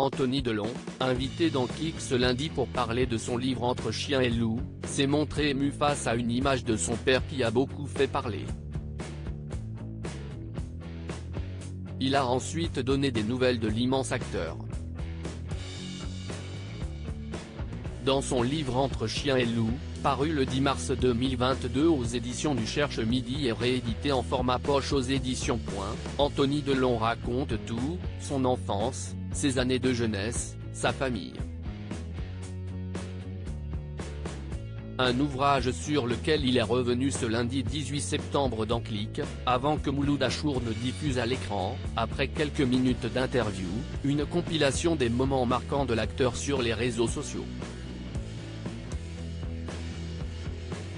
Anthony Delon, invité dans Click ce lundi pour parler de son livre Entre chien et loup, s'est montré ému face à une image de son père qui a beaucoup fait parler. Il a ensuite donné des nouvelles de l'immense acteur. Dans son livre Entre chien et loup, paru le 10 mars 2022 aux éditions du Cherche Midi et réédité en format poche aux éditions Point, Anthony Delon raconte tout, son enfance, ses années de jeunesse, sa famille. Un ouvrage sur lequel il est revenu ce lundi 18 septembre dans Click, avant que Mouloud Achour ne diffuse à l'écran, après quelques minutes d'interview, une compilation des moments marquants de l'acteur sur les réseaux sociaux.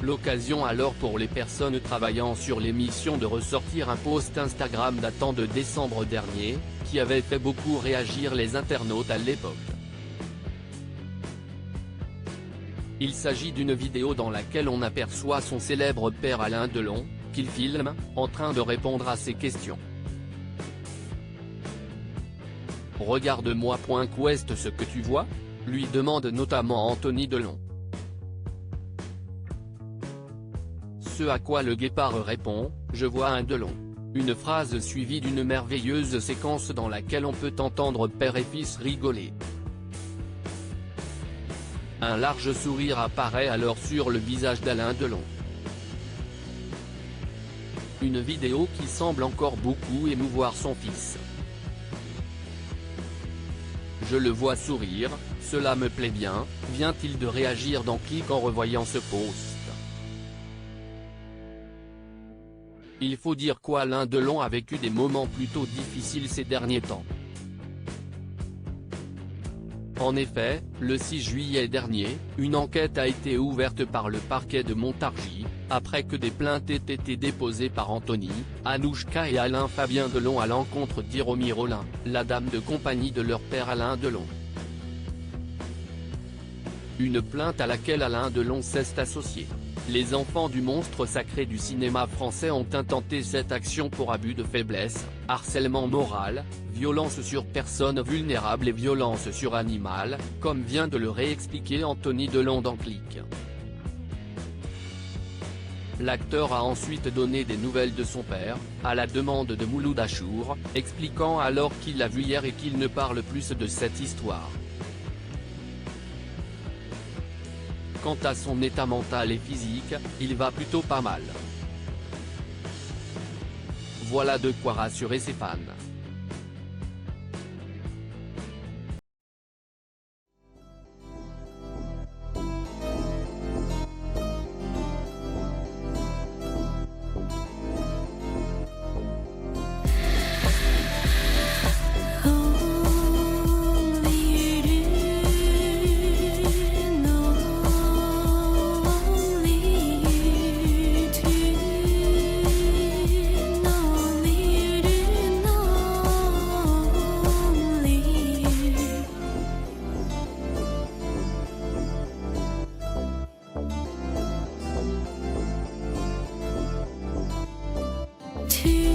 L'occasion alors pour les personnes travaillant sur l'émission de ressortir un post Instagram datant de décembre dernier, qui avait fait beaucoup réagir les internautes à l'époque. Il s'agit d'une vidéo dans laquelle on aperçoit son célèbre père Alain Delon, qu'il filme, en train de répondre à ses questions. « Regarde-moi. Qu'est ce que tu vois ?» lui demande notamment Anthony Delon. Ce à quoi le guépard répond, « Je vois un Delon ». Une phrase suivie d'une merveilleuse séquence dans laquelle on peut entendre père et fils rigoler. Un large sourire apparaît alors sur le visage d'Alain Delon. Une vidéo qui semble encore beaucoup émouvoir son fils. « Je le vois sourire, cela me plaît bien », vient-il de réagir dans Click en revoyant ce post. Il faut dire qu'Alain Delon a vécu des moments plutôt difficiles ces derniers temps. En effet, le 6 juillet dernier, une enquête a été ouverte par le parquet de Montargis, après que des plaintes aient été déposées par Anthony, Anouchka et Alain Fabien Delon à l'encontre d'Hiromi Rollin, la dame de compagnie de leur père Alain Delon. Une plainte à laquelle Alain Delon s'est associé. Les enfants du monstre sacré du cinéma français ont intenté cette action pour abus de faiblesse, harcèlement moral, violence sur personnes vulnérables et violence sur animal, comme vient de le réexpliquer Anthony Delon dans Click. L'acteur a ensuite donné des nouvelles de son père, à la demande de Mouloud Achour, expliquant alors qu'il l'a vu hier et qu'il ne parle plus de cette histoire. Quant à son état mental et physique, il va plutôt pas mal. Voilà de quoi rassurer ses fans. To